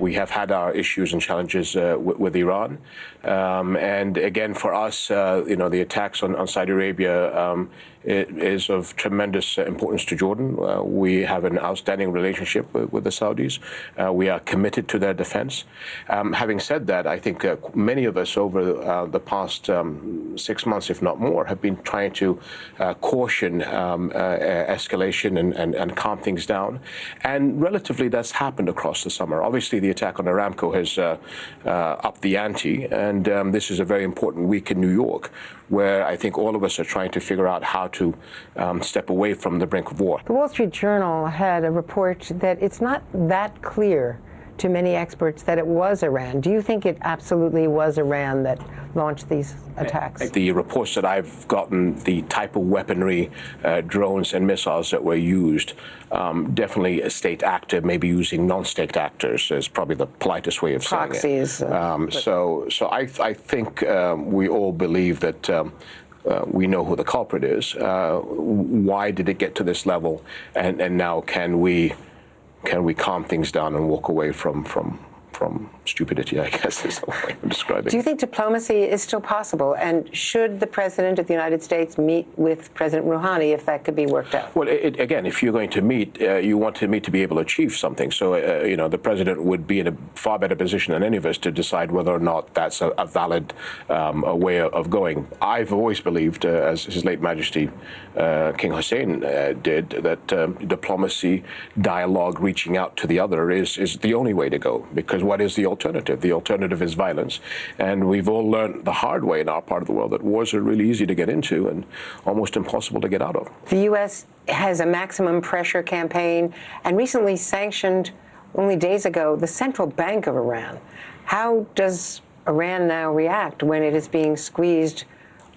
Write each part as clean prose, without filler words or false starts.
We have had our issues and challenges with Iran. And again, for us, the attacks on Saudi Arabia is of tremendous importance to Jordan. We have an outstanding relationship with the Saudis. We are committed to their defense. Having said that, I think many of us over the past 6 months, if not more, have been trying to caution escalation and calm things down. And relatively, that's happened across the summer. Obviously, the attack on Aramco has upped the ante. And this is a very important week in New York, where I think all of us are trying to figure out how to step away from the brink of war. The Wall Street Journal had a report that it's not that clear to many experts that it was Iran. Do you think it absolutely was Iran that launched these attacks? The reports that I've gotten, the type of weaponry, drones and missiles that were used, definitely a state actor, maybe using non-state actors is probably the politest way of Proxies, saying it. So I think we all believe that we know who the culprit is. Why did it get to this level? And now can we calm things down and walk away from stupidity, I guess is the way of describing it. Do you think diplomacy is still possible? And should the President of the United States meet with President Rouhani if that could be worked out? Well, again, if you're going to meet, you want to meet to be able to achieve something. So, the President would be in a far better position than any of us to decide whether or not that's a valid way of going. I've always believed, as His late Majesty King Hussein did, that diplomacy, dialogue, reaching out to the other is the only way to go. Because what is the alternative? The alternative is violence. And we've all learned the hard way in our part of the world that wars are really easy to get into and almost impossible to get out of. The U.S. has a maximum pressure campaign and recently sanctioned, only days ago, the central bank of Iran. How does Iran now react when it is being squeezed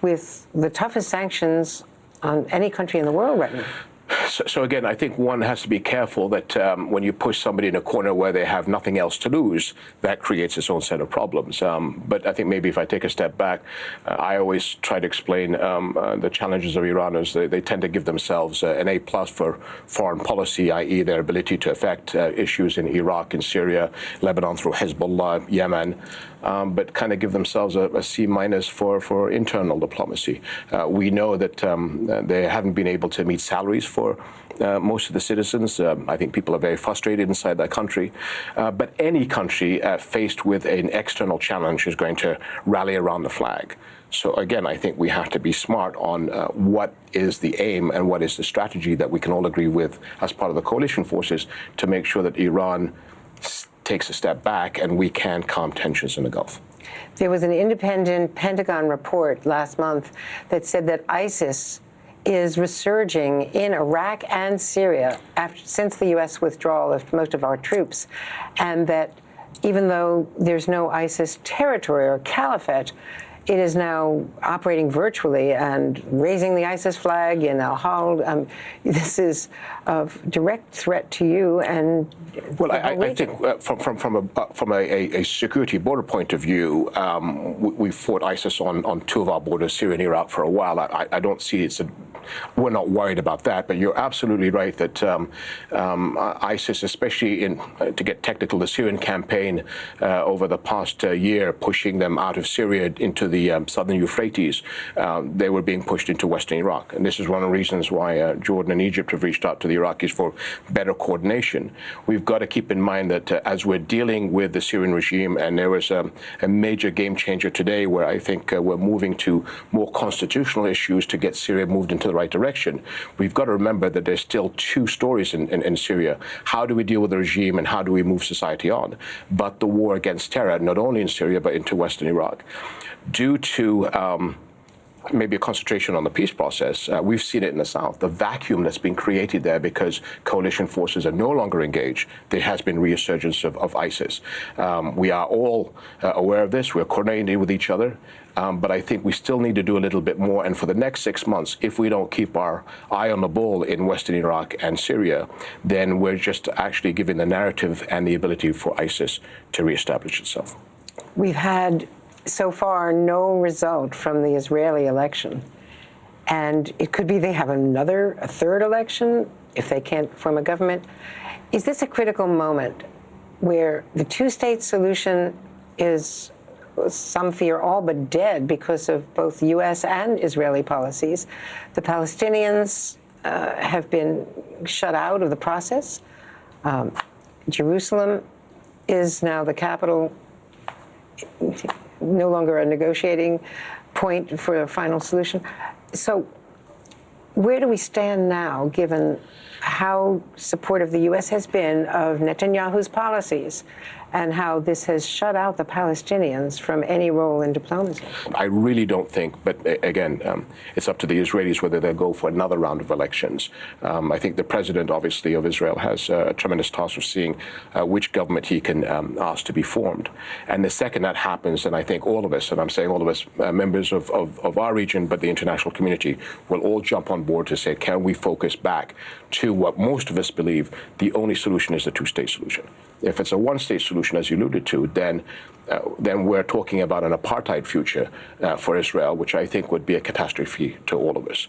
with the toughest sanctions on any country in the world right now? So again, I think one has to be careful that when you push somebody in a corner where they have nothing else to lose, that creates its own set of problems. But I think maybe if I take a step back, I always try to explain the challenges of Iran as they tend to give themselves an A+ for foreign policy, i.e. their ability to affect issues in Iraq and Syria, Lebanon through Hezbollah, Yemen, but kind of give themselves a C- for internal diplomacy. We know that they haven't been able to meet salaries for most of the citizens. I think people are very frustrated inside that country. But any country faced with an external challenge is going to rally around the flag. So again, I think we have to be smart on what is the aim and what is the strategy that we can all agree with as part of the coalition forces to make sure that Iran takes a step back and we can calm tensions in the Gulf. There was an independent Pentagon report last month that said that ISIS is resurging in Iraq and Syria since the U.S. withdrawal of most of our troops, and that even though there's no ISIS territory or caliphate, it is now operating virtually and raising the ISIS flag in Al-Hol. This is a direct threat to you and well, I think from a security border point of view, we fought ISIS on two of our borders, Syria and Iraq, for a while. I don't see we're not worried about that, but you're absolutely right that ISIS, especially to get technical, the Syrian campaign over the past year, pushing them out of Syria into the southern Euphrates, they were being pushed into western Iraq. And this is one of the reasons why Jordan and Egypt have reached out to the Iraqis for better coordination. We've got to keep in mind that as we're dealing with the Syrian regime, and there was a major game changer today where I think we're moving to more constitutional issues to get Syria moved into the right direction. We've got to remember that there's still two stories in Syria. How do we deal with the regime and how do we move society on? But the war against terror, not only in Syria, but into western Iraq. Due to maybe a concentration on the peace process, we've seen it in the South, the vacuum that's been created there because coalition forces are no longer engaged. There has been resurgence of ISIS. We are all aware of this. We're coordinating with each other. But I think we still need to do a little bit more. And for the next 6 months, if we don't keep our eye on the ball in western Iraq and Syria, then we're just actually giving the narrative and the ability for ISIS to reestablish itself. We've had so far no result from the Israeli election. And it could be they have a third election if they can't form a government. Is this a critical moment where the two-state solution is, some fear, all but dead because of both U.S. and Israeli policies. The Palestinians have been shut out of the process. Jerusalem is now the capital, no longer a negotiating point for a final solution. So where do we stand now, given how supportive the U.S. has been of Netanyahu's policies and how this has shut out the Palestinians from any role in diplomacy? I really don't think, but again, it's up to the Israelis whether they'll go for another round of elections. I think the president, obviously, of Israel has a tremendous task of seeing which government he can ask to be formed. And the second that happens, then I think all of us, and I'm saying all of us, members of our region, but the international community, will all jump on board to say, can we focus back to what most of us believe the only solution is the two-state solution? If it's a one-state solution, as you alluded to, then we're talking about an apartheid future for Israel, which I think would be a catastrophe to all of us.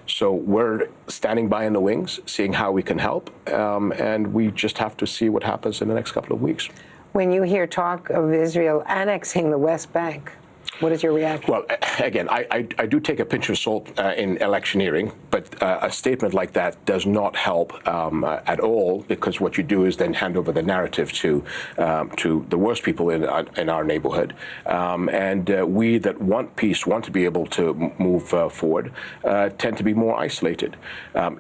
So we're standing by in the wings, seeing how we can help, and we just have to see what happens in the next couple of weeks. When you hear talk of Israel annexing the West Bank, what is your reaction? Well, again, I do take a pinch of salt in electioneering, but a statement like that does not help at all, because what you do is then hand over the narrative to the worst people in our neighborhood. And we that want peace, want to be able to move forward, tend to be more isolated.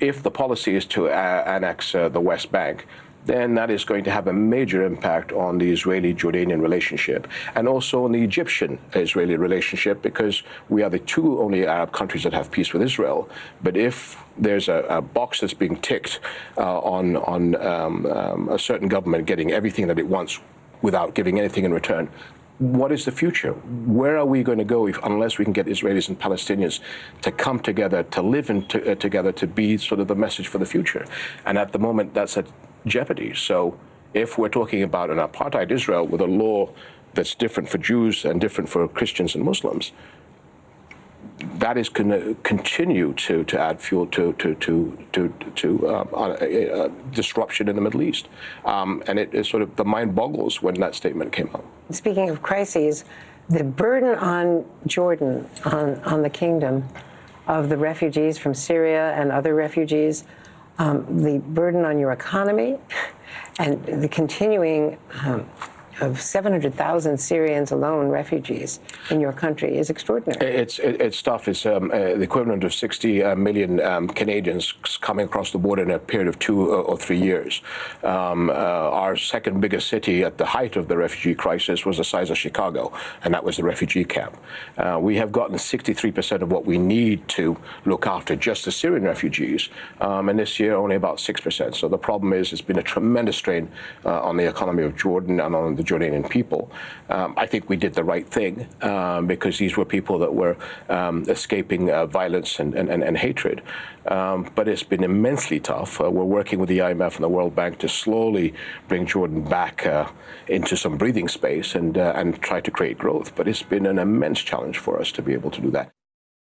If the policy is to annex the West Bank, then that is going to have a major impact on the Israeli-Jordanian relationship and also on the Egyptian-Israeli relationship, because we are the two only Arab countries that have peace with Israel. But if there's a box that's being ticked on a certain government getting everything that it wants without giving anything in return, what is the future? Where are we going to go unless we can get Israelis and Palestinians to come together, to live together, to be sort of the message for the future? And at the moment, that's at jeopardy. So if we're talking about an apartheid Israel with a law that's different for Jews and different for Christians and Muslims, that is going to continue to add fuel to disruption in the Middle East. And it is sort of, the mind boggles when that statement came out. Speaking of crises, the burden on Jordan, on the kingdom, of the refugees from Syria and other refugees, the burden on your economy, and the continuing of 700,000 Syrians alone, refugees in your country, is extraordinary. It's tough. It's the equivalent of 60 million Canadians coming across the border in a period of 2 or 3 years. Our second biggest city at the height of the refugee crisis was the size of Chicago, and that was the refugee camp. We have gotten 63% of what we need to look after just the Syrian refugees, and this year only about 6%. So the problem is it's been a tremendous strain on the economy of Jordan and on the Jordanian people. I think we did the right thing because these were people that were escaping violence and hatred. But it's been immensely tough. We're working with the IMF and the World Bank to slowly bring Jordan back into some breathing space and try to create growth. But it's been an immense challenge for us to be able to do that.